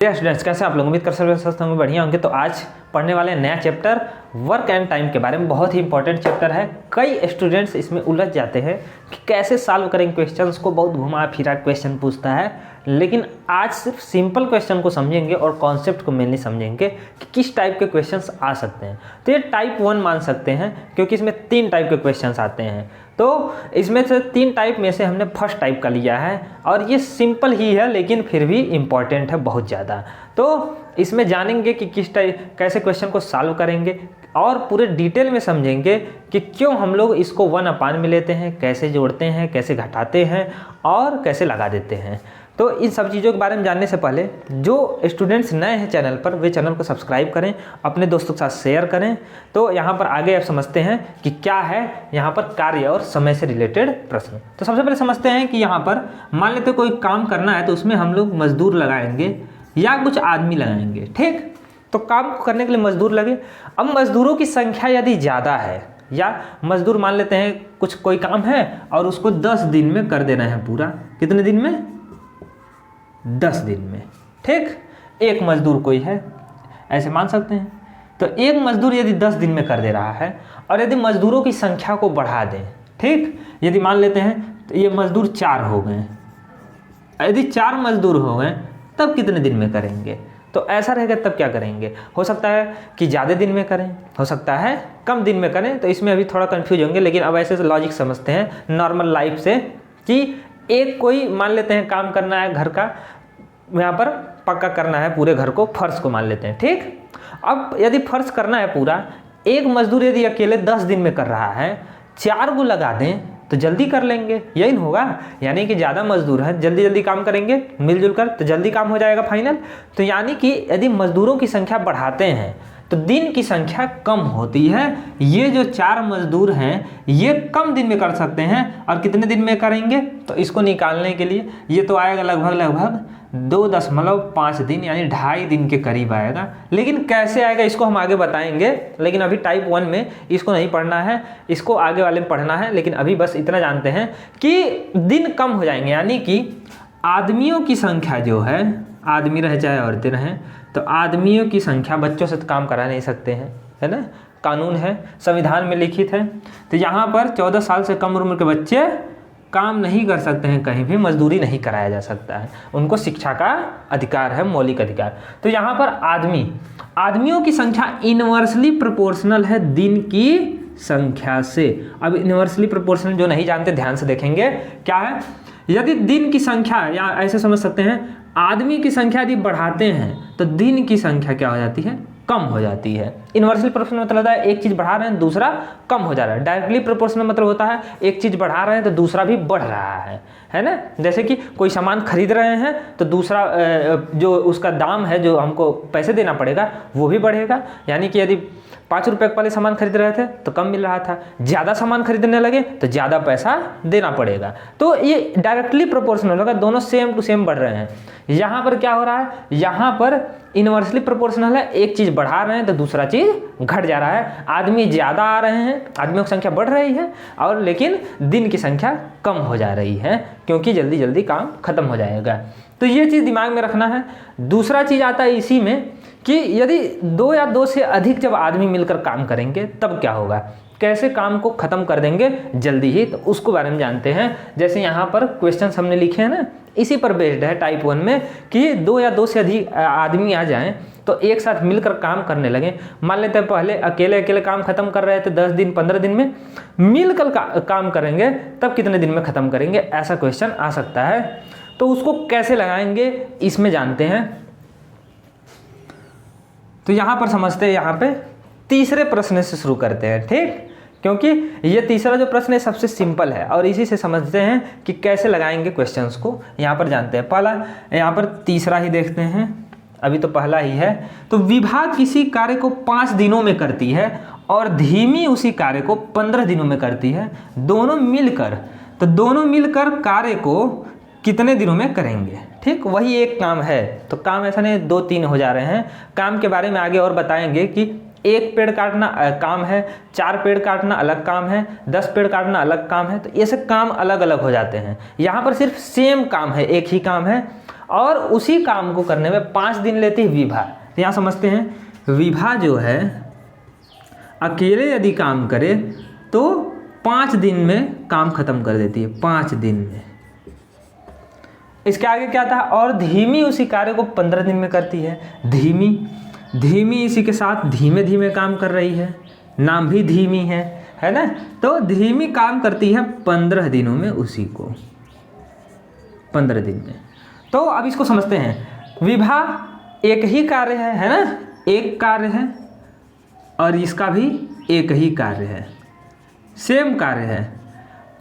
Students, कैसे आप लोग? उम्मीद कर सकते होंगे बढ़िया होंगे। तो आज पढ़ने वाले नया चैप्टर वर्क एंड टाइम के बारे में। बहुत ही इंपॉर्टेंट चैप्टर है। कई स्टूडेंट्स इसमें उलझ जाते हैं कि कैसे सॉल्व करेंगे क्वेश्चंस को। बहुत घुमा फिरा क्वेश्चन पूछता है, लेकिन आज सिर्फ सिंपल क्वेश्चन को समझेंगे और कॉन्सेप्ट को मेनली समझेंगे कि किस टाइप के क्वेश्चंस आ सकते हैं। तो ये टाइप 1 मान सकते हैं, क्योंकि इसमें 3 टाइप के क्वेश्चंस आते हैं। तो इसमें से 3 टाइप में से हमने फर्स्ट टाइप का लिया है, और ये सिंपल ही है लेकिन फिर भी इम्पॉर्टेंट है बहुत ज़्यादा। तो इसमें जानेंगे कि किस टाइप कैसे क्वेश्चन को सॉल्व करेंगे, और पूरे डिटेल में समझेंगे कि क्यों हम लोग इसको 1/n में लेते हैं, कैसे जोड़ते हैं, कैसे घटाते हैं और कैसे लगा देते हैं। तो इन सब चीज़ों के बारे में जानने से पहले जो स्टूडेंट्स नए हैं चैनल पर, वे चैनल को सब्सक्राइब करें, अपने दोस्तों के साथ शेयर करें। तो यहाँ पर आगे आप समझते हैं कि क्या है यहाँ पर कार्य और समय से रिलेटेड प्रश्न। तो सबसे पहले समझते हैं कि यहाँ पर मान लेते कोई काम करना है, तो उसमें हम लोग मजदूर लगाएंगे या कुछ आदमी लगाएंगे। ठीक, तो काम करने के लिए मजदूर लगे। अब मजदूरों की संख्या यदि ज़्यादा है, या मजदूर मान लेते हैं कुछ कोई काम है और उसको 10 दिन में कर देना है पूरा। कितने दिन में? 10 दिन में। ठीक, एक मजदूर कोई है, ऐसे मान सकते हैं। तो एक मजदूर यदि 10 दिन में कर दे रहा है, और यदि मजदूरों की संख्या को बढ़ा दें, ठीक, यदि मान लेते हैं तो ये मजदूर 4 हो गए, यदि 4 मजदूर हो गए तब कितने दिन में करेंगे? तो ऐसा रहेगा तब क्या करेंगे? हो सकता है कि ज़्यादा दिन में करें, हो सकता है कम दिन में करें। तो इसमें अभी थोड़ा कंफ्यूज होंगे, लेकिन अब ऐसे लॉजिक समझते हैं नॉर्मल लाइफ से कि एक कोई मान लेते हैं काम करना है घर का, यहाँ पर पक्का करना है पूरे घर को, फर्श को मान लेते हैं। ठीक, अब यदि फर्श करना है पूरा, एक मजदूर यदि अकेले 10 दिन में कर रहा है, 4 को लगा दें तो जल्दी कर लेंगे, यही होगा। यानी कि ज़्यादा मजदूर हैं, जल्दी जल्दी काम करेंगे मिलजुल कर, तो जल्दी काम हो जाएगा फाइनल। तो यानी कि यदि मजदूरों की संख्या बढ़ाते हैं तो दिन की संख्या कम होती है। ये जो 4 मजदूर हैं ये कम दिन में कर सकते हैं, और कितने दिन में करेंगे? तो इसको निकालने के लिए ये तो आएगा लगभग 2.5 दिन, यानी 2.5 दिन के करीब आएगा। लेकिन कैसे आएगा इसको हम आगे बताएंगे, लेकिन अभी टाइप 1 में इसको नहीं पढ़ना है, इसको आगे वाले में पढ़ना है। लेकिन अभी बस इतना जानते हैं कि दिन कम हो जाएंगे, यानी कि आदमियों की संख्या जो है, आदमी रहे चाहे औरतें रहें, तो आदमियों की संख्या, बच्चों से तो काम करा नहीं सकते हैं, है ना, कानून है, संविधान में लिखित है। तो यहाँ पर 14 साल से कम उम्र के बच्चे काम नहीं कर सकते हैं, कहीं भी मजदूरी नहीं कराया जा सकता है, उनको शिक्षा का अधिकार है, मौलिक अधिकार। तो यहाँ पर आदमियों की संख्या इनवर्सली प्रोपोर्शनल है दिन की संख्या से। अब इनवर्सली प्रोपोर्शनल जो नहीं जानते ध्यान से देखेंगे क्या है। यदि दिन की संख्या, या ऐसे समझ सकते हैं, आदमी की संख्या यदि बढ़ाते हैं तो दिन की संख्या क्या हो जाती है? कम हो जाती है। इनवर्सली प्रोपोर्शनल मतलब होता है एक चीज़ बढ़ा रहे हैं दूसरा कम हो जा रहा है। डायरेक्टली प्रोपोर्शनल मतलब होता है एक चीज़ बढ़ा रहे हैं तो दूसरा भी बढ़ रहा है ना। जैसे कि कोई सामान खरीद रहे हैं तो दूसरा जो उसका दाम है, जो हमको पैसे देना पड़ेगा, वो भी बढ़ेगा। यानी कि यदि 5 रुपये वाले सामान खरीद रहे थे तो कम मिल रहा था, ज़्यादा सामान खरीदने लगे तो ज़्यादा पैसा देना पड़ेगा। तो ये डायरेक्टली प्रोपोर्शनल होगा, दोनों सेम टू सेम बढ़ रहे हैं। यहाँ पर क्या हो रहा है? यहाँ पर इनवर्सली प्रोपोर्शनल है, एक चीज़ बढ़ा रहे हैं तो दूसरा चीज़ घट जा रहा है। आदमी ज़्यादा आ रहे हैं, आदमियों की संख्या बढ़ रही है, और लेकिन दिन की संख्या कम हो जा रही है, क्योंकि जल्दी जल्दी काम खत्म हो जाएगा। तो ये चीज़ दिमाग में रखना है। दूसरा चीज़ आता है इसी में कि यदि 2 या 2 से अधिक जब आदमी मिलकर काम करेंगे तब क्या होगा, कैसे काम को ख़त्म कर देंगे जल्दी ही, तो उसको बारे में जानते हैं। जैसे यहाँ पर क्वेश्चन हमने लिखे हैं ना, इसी पर बेस्ड है टाइप 1 में कि 2 या 2 से अधिक आदमी आ जाएं तो एक साथ मिलकर काम करने लगे। मान लेते हैं पहले अकेले काम खत्म कर रहे थे 10 दिन 15 दिन में, मिलकर काम करेंगे तब कितने दिन में ख़त्म करेंगे, ऐसा क्वेश्चन आ सकता है। तो उसको कैसे लगाएंगे इसमें जानते हैं। तो यहाँ पर समझते हैं, यहाँ पे तीसरे प्रश्न से शुरू करते हैं। ठीक, क्योंकि ये तीसरा जो प्रश्न है सबसे सिंपल है, और इसी से समझते हैं कि कैसे लगाएंगे क्वेश्चंस को। यहाँ पर जानते हैं पहला, यहाँ पर तीसरा ही देखते हैं, अभी तो पहला ही है। तो विभाग किसी कार्य को 5 दिनों में करती है और धीमी उसी कार्य को 15 दिनों में करती है, दोनों मिलकर कार्य को कितने दिनों में करेंगे? ठीक, वही एक काम है। तो काम ऐसा नहीं 2-3 हो जा रहे हैं। काम के बारे में आगे और बताएंगे कि 1 पेड़ काटना काम है, 4 पेड़ काटना अलग काम है, 10 पेड़ काटना अलग काम है। तो ये सब काम अलग अलग हो जाते हैं। यहाँ पर सिर्फ सेम काम है, एक ही काम है, और उसी काम को करने में 5 दिन लेती है विभा। तो यहाँ समझते हैं विभा जो है अकेले यदि काम करे तो 5 दिन में काम खत्म कर देती है, 5 दिन में। इसके आगे क्या था, और धीमी उसी कार्य को 15 दिन में करती है। धीमी इसी के साथ धीमे धीमे काम कर रही है, नाम भी धीमी है ना। तो धीमी काम करती है 15 दिनों में, उसी को 15 दिन में। तो अब इसको समझते हैं, विभा एक ही कार्य है ना, एक कार्य है, और इसका भी एक ही कार्य है, सेम कार्य है।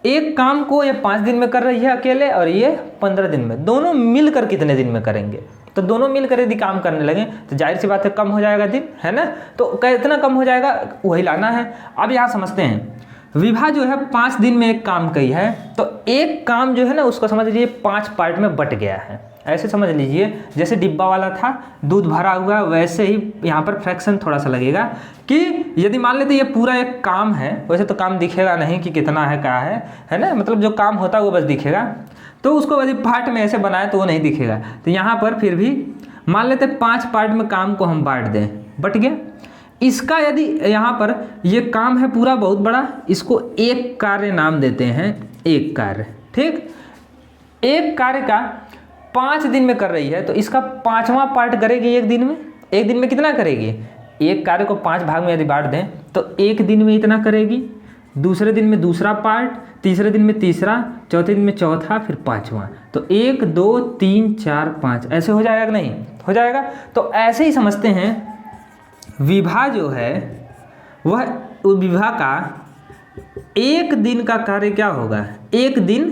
एक काम को ये 5 दिन में कर रही है अकेले और ये 15 दिन में। दोनों मिलकर कितने दिन में करेंगे, तो दोनों मिलकर यदि काम करने लगे तो जाहिर सी बात है कम हो जाएगा दिन, है ना। तो कितना कम हो जाएगा वही लाना है। अब यहाँ समझते हैं, विभा जो है 5 दिन में एक काम की है, तो एक काम जो है ना उसको समझ लीजिए 5 पार्ट में बट गया है। ऐसे समझ लीजिए जैसे डिब्बा वाला था, दूध भरा हुआ, वैसे ही यहाँ पर फ्रैक्शन थोड़ा सा लगेगा कि यदि मान लेते ये पूरा एक काम है, वैसे तो काम दिखेगा नहीं कि कितना है क्या है ना, मतलब जो काम होता है वो बस दिखेगा। तो उसको यदि पार्ट में ऐसे बनाए तो वो नहीं दिखेगा। तो यहाँ पर फिर भी मान लेते 5 पार्ट में काम को हम बांट दें, बट गया। इसका यदि यहाँ पर ये काम है पूरा बहुत बड़ा, इसको एक कार्य नाम देते हैं, एक कार्य, ठीक। एक कार्य का 5 दिन में कर रही है, तो इसका 5वां पार्ट करेगी एक दिन में। एक दिन में कितना करेगी, एक कार्य को 5 भाग में यदि बांट दें तो एक दिन में इतना करेगी, दूसरे दिन में दूसरा पार्ट, तीसरे दिन में तीसरा, चौथे दिन में चौथा, फिर 5वां। तो 1 2 3 4 5 ऐसे हो जाएगा कि नहीं, हो जाएगा। तो ऐसे ही समझते हैं विभा जो है वह विभा का एक दिन का कार्य क्या होगा, एक दिन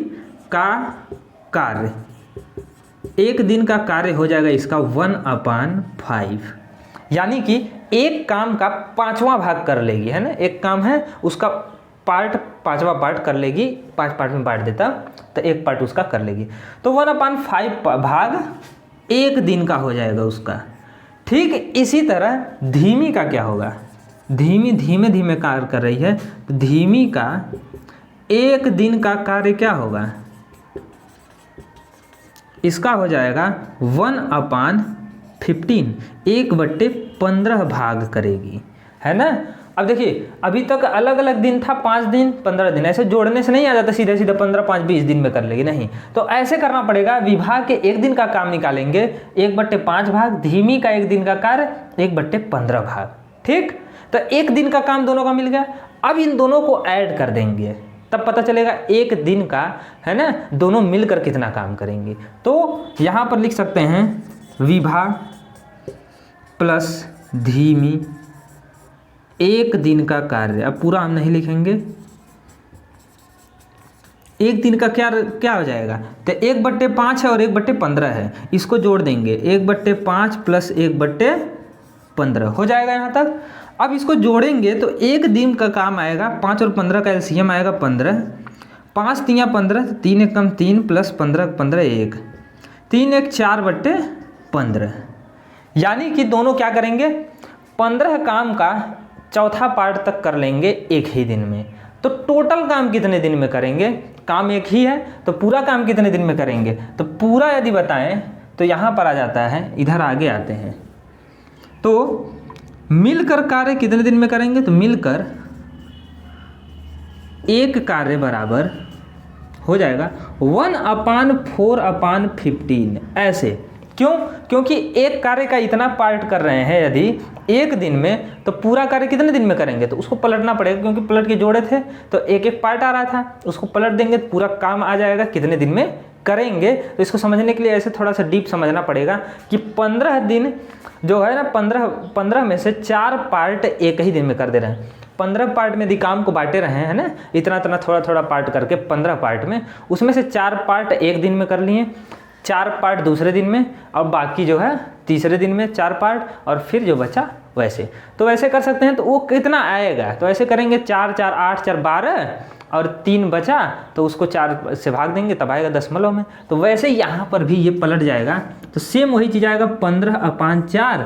का कार्य, एक दिन का कार्य हो जाएगा इसका 1/5, यानी कि एक काम का 5वां भाग कर लेगी, है ना। एक काम है उसका पार्ट 5वां पार्ट कर लेगी, 5 पार्ट में बांट देता तो एक पार्ट उसका कर लेगी। तो 1/5 भाग एक दिन का हो जाएगा उसका। ठीक इसी तरह धीमी का क्या होगा, धीमी धीमे धीमे कार्य कर रही है, तो धीमी का एक दिन का कार्य क्या होगा, इसका हो जाएगा 1/15, 1/15 भाग करेगी, है ना। अब देखिए अभी तक अलग अलग दिन था, 5 दिन 15 दिन, ऐसे जोड़ने से नहीं आ जाता सीधे सीधे 15 5 20 दिन में कर लेगी, नहीं। तो ऐसे करना पड़ेगा, विभा के एक दिन का काम निकालेंगे 1/5 भाग, धीमी का एक दिन का कार्य 1/15 भाग, ठीक। तो एक दिन का काम दोनों का मिल गया। अब इन दोनों को ऐड कर देंगे, तब पता चलेगा एक दिन का, है ना, दोनों मिलकर कितना काम करेंगे। तो यहाँ पर लिख सकते हैं विभा प्लस धीमी एक दिन का कार्य। अब पूरा हम नहीं लिखेंगे, एक दिन का क्या हो जाएगा, तो 1/5 है और 1/15 है, इसको जोड़ देंगे 1/5 प्लस 1/15 हो जाएगा यहाँ तक। अब इसको जोड़ेंगे तो एक दिन का काम आएगा, 5 और 15 का एलसीएम आएगा 15, 5 3 15, 3 1 कम 3 प्लस 15 15 1, 3 1 4/15, यानी कि दोनों क्या करेंगे, 15 काम का चौथा पार्ट तक कर लेंगे एक ही दिन में। तो टोटल काम कितने दिन में करेंगे, काम एक ही है तो पूरा काम कितने दिन में करेंगे, तो पूरा यदि बताएं तो यहाँ पर आ जाता है, इधर आगे आते हैं। तो मिलकर कार्य कितने दिन में करेंगे, तो मिलकर एक कार्य बराबर हो जाएगा 1/4/15। ऐसे क्यों, क्योंकि एक कार्य का इतना पार्ट कर रहे हैं यदि एक दिन में, तो पूरा कार्य कितने दिन में करेंगे, तो उसको पलटना पड़ेगा, क्योंकि पलट के जोड़े थे तो एक एक पार्ट आ रहा था, उसको पलट देंगे तो पूरा काम आ जाएगा कितने दिन में करेंगे। तो इसको समझने के लिए ऐसे थोड़ा सा डीप समझना पड़ेगा कि 15 दिन जो है ना, 15 में से 4 पार्ट एक ही दिन में कर दे रहे हैं। 15 पार्ट में यदि काम को बांटे रहे हैं ना, इतना इतना थोड़ा थोड़ा पार्ट करके 15 पार्ट में, उसमें से 4 पार्ट एक दिन में कर लिए, 4 पार्ट दूसरे दिन में, और बाकी जो है तीसरे दिन में 4 पार्ट, और फिर जो बचा वैसे। तो वैसे कर सकते हैं। तो वो कितना आएगा, तो ऐसे करेंगे 4 4 8 4 12, और 3 बचा तो उसको 4 से भाग देंगे तब आएगा दशमलव में। तो वैसे यहाँ पर भी ये पलट जाएगा, तो सेम वही चीज़ आएगा 15/4,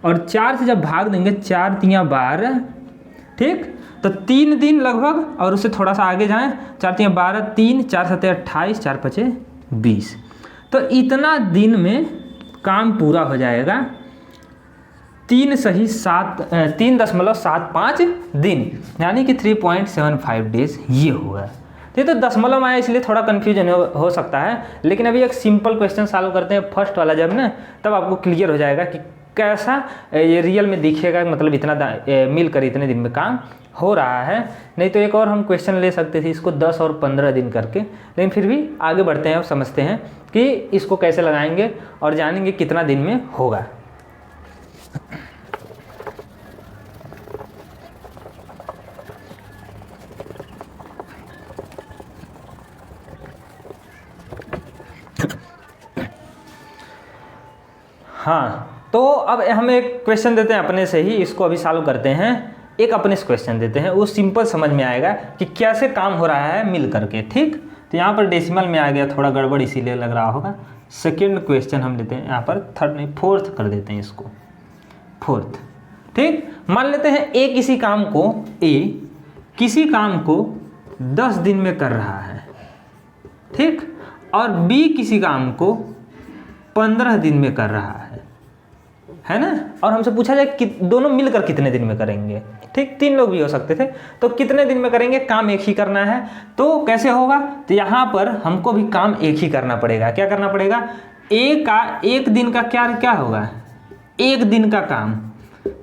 और 4 से जब भाग देंगे 4 3 12, ठीक। तो 3 दिन लगभग, और उससे थोड़ा सा आगे जाएं, 4 3 12, 3 4 7 28, 4 5 20। तो इतना दिन में काम पूरा हो जाएगा 3.75 दिन, यानी कि 3.75 डेज ये होगा। ये तो दशमलव आया इसलिए थोड़ा कन्फ्यूजन हो सकता है, लेकिन अभी एक सिंपल क्वेश्चन सॉल्व करते हैं फर्स्ट वाला जब ना, तब आपको क्लियर हो जाएगा कि कैसा ये रियल में दिखेगा, मतलब इतना मिलकर इतने दिन में काम हो रहा है। नहीं तो एक और हम क्वेश्चन ले सकते थे इसको 10 और 15 दिन करके, लेकिन फिर भी आगे बढ़ते हैं और समझते हैं कि इसको कैसे लगाएंगे और जानेंगे कितना दिन में होगा। हाँ, तो अब हम एक क्वेश्चन देते हैं अपने से ही, इसको अभी सॉल्व करते हैं। एक अपने से क्वेश्चन देते हैं, वो सिंपल समझ में आएगा कि कैसे काम हो रहा है मिल करके। ठीक, तो यहाँ पर डेसिमल में आ गया, थोड़ा गड़बड़ इसीलिए लग रहा होगा। सेकंड क्वेश्चन हम लेते हैं यहाँ पर, थर्ड नहीं फोर्थ कर देते हैं इसको, फोर्थ। ठीक, मान लेते हैं ए किसी काम को 10 दिन में कर रहा है, ठीक, और बी किसी काम को 15 दिन में कर रहा है ना। और हमसे पूछा जाए कि दोनों मिलकर कितने दिन में करेंगे। ठीक, 3 लोग भी हो सकते थे, तो कितने दिन में करेंगे, काम एक ही करना है। तो कैसे होगा, तो यहाँ पर हमको भी काम एक ही करना पड़ेगा। क्या करना पड़ेगा, एक दिन का क्या होगा, 1 दिन का काम,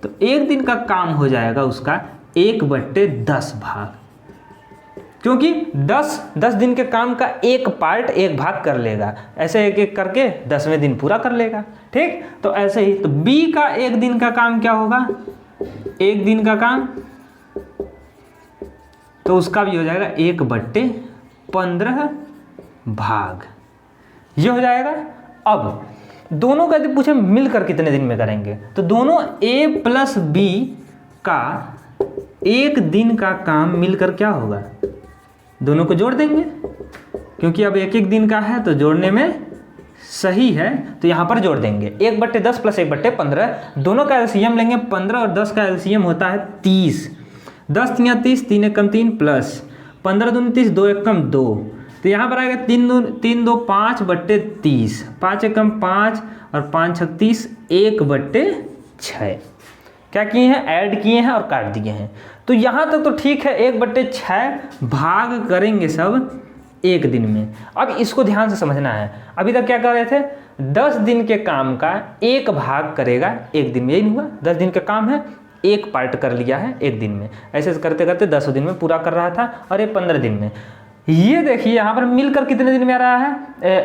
तो 1 दिन का काम हो जाएगा उसका 1/10 भाग, क्योंकि 10 दिन के काम का एक पार्ट एक भाग कर लेगा, ऐसे एक एक करके 10वें दिन पूरा कर लेगा। ठीक, तो ऐसे ही तो बी का 1 दिन का काम क्या होगा, 1 दिन का काम, तो उसका भी हो जाएगा 1/15 भाग, ये हो जाएगा। अब दोनों का यदि पूछे मिलकर कितने दिन में करेंगे, तो दोनों ए प्लस बी का 1 दिन का काम मिलकर क्या होगा, दोनों को जोड़ देंगे, क्योंकि अब 1 दिन का है तो जोड़ने में सही है, तो यहाँ पर जोड़ देंगे 1/10 प्लस 1/15, दोनों का एलसीएम लेंगे 15 और 10 का एलसीएम होता है 30, 10 × 30, 3 × 3 प्लस 15 दूनी 30, 2 × 2, तो यहाँ पर आएगा 3 2 5/30, 5 × 5 और 5 × 30, 1/6। क्या किए हैं, ऐड किए हैं और काट दिए हैं। तो यहाँ तक तो ठीक है, 1/6 भाग करेंगे सब 1 दिन में। अब इसको ध्यान से समझना है, अभी तक क्या कर रहे थे, 10 दिन के काम का 1 भाग करेगा 1 दिन में, यही नहीं हुआ, 10 दिन का काम है 1 पार्ट कर लिया है 1 दिन में, ऐसे करते करते 10 दिन में पूरा कर रहा था, और ये 15 दिन में। ये देखिए यहाँ पर मिलकर कितने दिन में आ रहा है,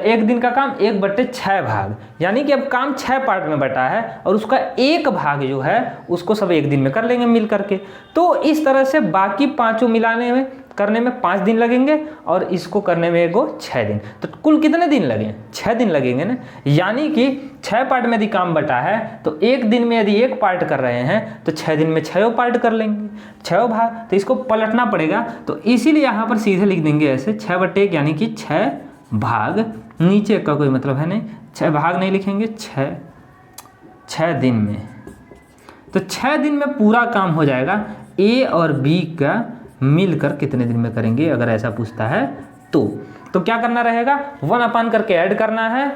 1 दिन का काम 1/6 भाग, यानी कि अब काम 6 पार्ट में बटा है, और उसका 1 भाग जो है उसको सब 1 दिन में कर लेंगे मिल करके। तो इस तरह से बाकी पांचों मिलाने में करने में 5 दिन लगेंगे, और इसको करने में एगो 6 दिन, तो कुल कितने दिन लगे, 6 दिन लगेंगे ना। यानी कि 6 पार्ट में यदि काम बटा है तो 1 दिन में यदि 1 पार्ट कर रहे हैं तो 6 दिन में 6 पार्ट कर लेंगे, 6 भाग, तो इसको पलटना पड़ेगा। तो इसीलिए यहाँ पर सीधे लिख देंगे ऐसे 6/1, यानी कि 6 भाग, नीचे का कोई मतलब है नहीं, 6 भाग नहीं लिखेंगे, 6 दिन में, तो 6 दिन में पूरा काम हो जाएगा। ए और बी का मिलकर कितने दिन में करेंगे, अगर ऐसा पूछता है तो क्या करना रहेगा, 1/n करके ऐड करना है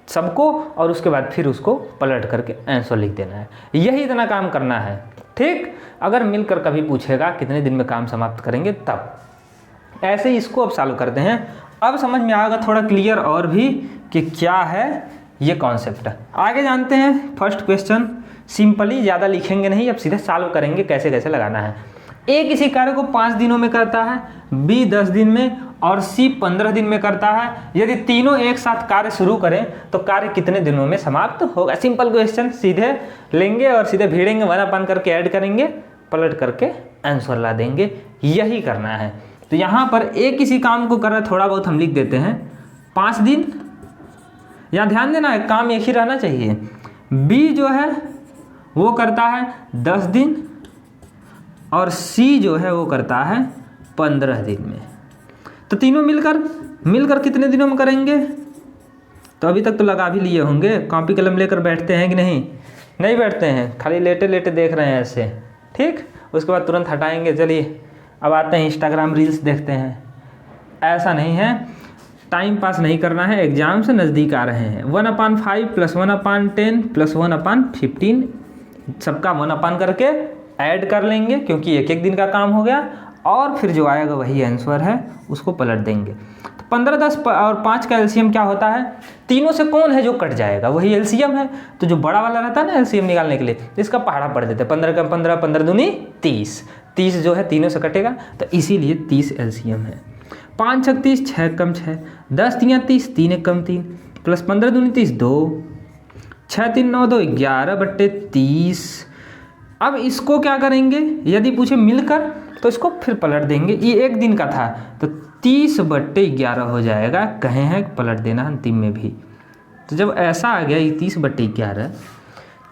सबको, और उसके बाद फिर उसको पलट करके आंसर लिख देना है, यही इतना काम करना है। ठीक, अगर मिलकर कभी पूछेगा कितने दिन में काम समाप्त करेंगे तब। ऐसे ही इसको अब सॉल्व करते हैं, अब समझ में आएगा थोड़ा क्लियर और भी कि क्या है ये कॉन्सेप्ट। आगे जानते हैं फर्स्ट क्वेश्चन, सिंपली, ज़्यादा लिखेंगे नहीं, अब सीधे सॉल्व करेंगे कैसे कैसे लगाना है। ए किसी कार्य को 5 दिनों में करता है, बी 10 दिन में और सी 15 दिन में करता है। यदि तीनों एक साथ कार्य शुरू करें तो कार्य कितने दिनों में समाप्त होगा। सिंपल क्वेश्चन, सीधे लेंगे और सीधे भिड़ेंगे, 1/n करके ऐड करेंगे, पलट करके आंसर ला देंगे, यही करना है। तो यहाँ पर ए किसी काम को कर रहा है, थोड़ा बहुत हम लिख देते हैं 5 दिन, यहाँ ध्यान देना है काम एक ही रहना चाहिए। बी जो है वो करता है 10 दिन, और सी जो है वो करता है 15 दिन में। तो तीनों मिलकर कितने दिनों में करेंगे, तो अभी तक तो लगा भी लिए होंगे, कॉपी कलम लेकर बैठते हैं कि नहीं बैठते हैं, खाली लेटे लेटे देख रहे हैं ऐसे। ठीक, उसके बाद तुरंत हटाएंगे, चलिए अब आते हैं इंस्टाग्राम रील्स देखते हैं, ऐसा नहीं है। टाइम पास नहीं करना है, एग्जाम से नज़दीक आ रहे हैं। 1/5 + 1/10 + 1/15 सबका 1 करके ऐड कर लेंगे क्योंकि एक एक दिन का काम हो गया, और फिर जो आएगा वही आंसर है, उसको पलट देंगे। तो 15, 10 और 5 का एलसीएम क्या होता है? तीनों से कौन है जो कट जाएगा? वही एलसीएम है। तो जो बड़ा वाला रहता है ना एलसीएम निकालने के लिए, इसका पहाड़ा पड़ देते हैं। 15 का 15, 15 दूनी 30, 30 जो है तीनों से कटेगा, तो इसीलिए 30 एलसीएम है। 5 6 30, 6 कम 6, 10 3 30, 3 1 कम 3, प्लस 15 दूनी 30, 2, 6 3 9 2, 11/30। अब इसको क्या करेंगे, यदि पूछे मिलकर तो इसको फिर पलट देंगे। ये एक दिन का था तो 30/11 हो जाएगा, कहे हैं पलट देना अंतिम में भी। तो जब ऐसा आ गया ये 30/11,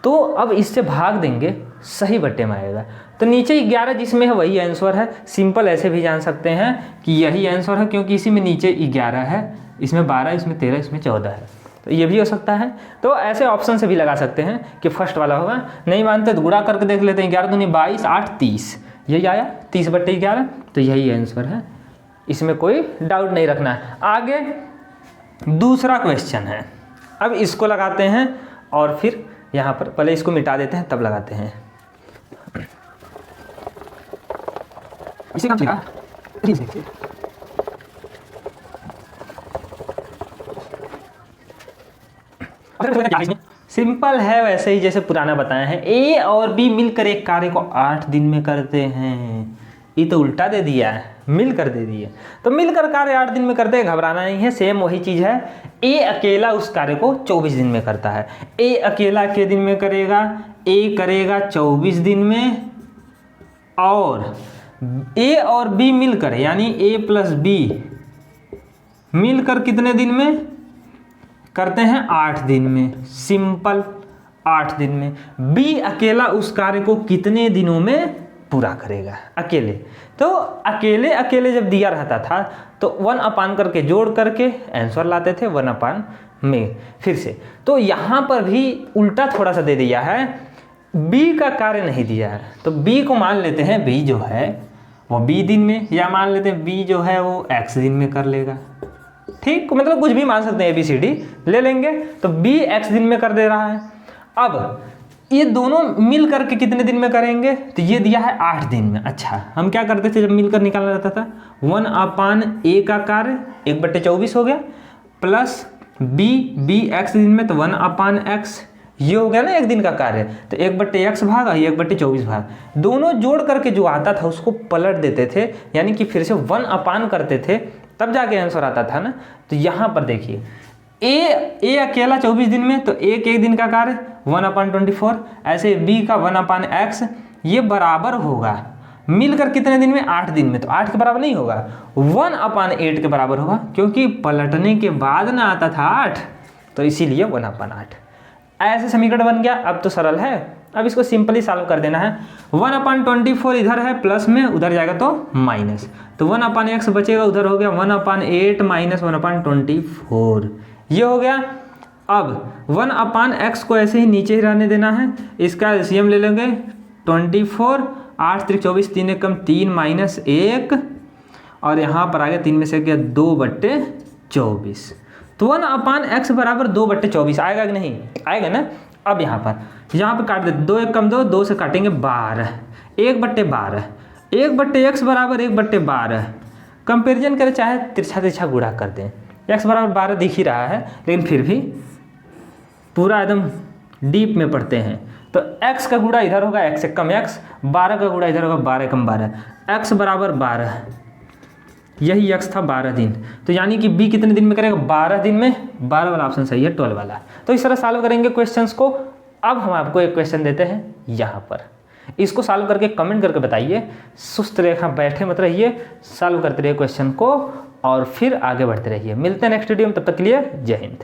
तो अब इससे भाग देंगे, सही बट्टे में आएगा। तो नीचे 11 जिसमें है वही आंसर है। सिंपल ऐसे भी जान सकते हैं कि यही आंसर है, क्योंकि इसी में नीचे 11 है, इसमें 12, इसमें 13, इसमें 14 है। तो ये भी हो सकता है। तो ऐसे ऑप्शन से भी लगा सकते हैं कि फर्स्ट वाला होगा। नहीं मानते तो गुणा करके देख लेते हैं। 11 दूनी 22, 8 30, यही आया 30/11, तो यही आंसर है। इसमें कोई डाउट नहीं रखना है। आगे दूसरा क्वेश्चन है, अब इसको लगाते हैं और फिर यहाँ पर पहले इसको मिटा देते हैं तब लगाते हैं। इसे काम चलेगा। सिंपल है, वैसे ही जैसे पुराना बताया है। ए और बी मिलकर एक कार्य को 8 दिन में करते हैं। ये तो उल्टा दे दिया है, मिलकर दे दिया। तो मिलकर कार्य 8 दिन में करते हैं, घबराना नहीं है। सेम वही चीज़ है। ए अकेला उस कार्य को 24 दिन में करता है। ए अकेला के दिन में करेगा, ए करेगा 24 दिन में, और ए और बी मिलकर यानी ए प्लस बी मिलकर कितने दिन में करते हैं? 8 दिन में। सिंपल 8 दिन में। बी अकेला उस कार्य को कितने दिनों में पूरा करेगा? अकेले। तो अकेले अकेले जब दिया रहता था तो 1/, करके जोड़ करके आंसर लाते थे 1/, में। फिर से तो यहाँ पर भी उल्टा थोड़ा सा दे दिया है, बी का कार्य नहीं दिया है। तो बी को मान लेते हैं, बी जो है वो बी दिन में, या मान लेते हैं बी जो है वो x दिन में कर लेगा। ठीक, मतलब कुछ भी मान सकते हैं, ABCD ले लेंगे। तो बी x दिन में कर दे रहा है। अब ये दोनों मिल करके कितने दिन में करेंगे? तो ये दिया है 8 दिन में। अच्छा, हम क्या करते थे जब मिलकर निकालना रहता था? 1/a का कार्य 1/24 हो गया, प्लस बी x दिन में, तो 1/x, ये हो गया ना एक दिन का कार्य। तो 1/x भाग और 1/24 भाग, दोनों जोड़ करके जो आता था उसको पलट देते थे, यानी कि फिर से 1/, करते थे, तब जाके आंसर आता था ना। तो यहाँ पर देखिए ए अकेला 24 दिन में, तो एक दिन का कार्य 1/24, ऐसे बी का 1/x, ये बराबर होगा मिलकर कितने दिन में? 8 दिन में। तो 8 के बराबर नहीं होगा, 1/8 के बराबर होगा, क्योंकि पलटने के बाद ना आता था 8, तो इसीलिए 1/8। ऐसे समीकरण बन गया। अब तो सरल है, अब इसको सिंपली सॉल्व कर देना है। 1/24 इधर है प्लस में, उधर जाएगा तो माइनस, तो 1/x बचेगा, उधर हो गया 1/8 माइनस 1/24, ये हो गया। अब 1/x को ऐसे ही नीचे ही रहने देना है। इसका एलसीएम ले लेंगे 24, 8 3 24, 3 1 कम 3 माइनस 1, और यहाँ पर आ गया 3 में से गया 2/24। तो 1/x बराबर 2/24 आएगा कि नहीं? आएगा ना। अब यहाँ पर काट देते, 2 1 कम 2, 2 से काटेंगे 12, 1/12, 1/x बराबर 1/12। कंपेरिजन करें, चाहे तिरछा गुणा कर दें, x बराबर 12 दिख ही रहा है, लेकिन फिर भी पूरा एकदम डीप में पढ़ते हैं। तो x का गुणा इधर होगा x से कम x, 12 का गुणा इधर होगा 12 कम 12, x बराबर 12, यही x था 12 दिन। तो यानी कि b कितने दिन में करेगा? 12 दिन में। 12 वाला ऑप्शन सही है, 12 वाला। तो इस तरह सॉल्व करेंगे क्वेश्चंस को। अब हम आपको एक क्वेश्चन देते हैं यहाँ पर, इसको सॉल्व करके कमेंट करके बताइए। सुस्त रेखा बैठे मत रहिए, सॉल्व करते रहिए क्वेश्चन को और फिर आगे बढ़ते रहिए। मिलते हैं नेक्स्ट वीडियो में, तब तक के लिए जय हिंद।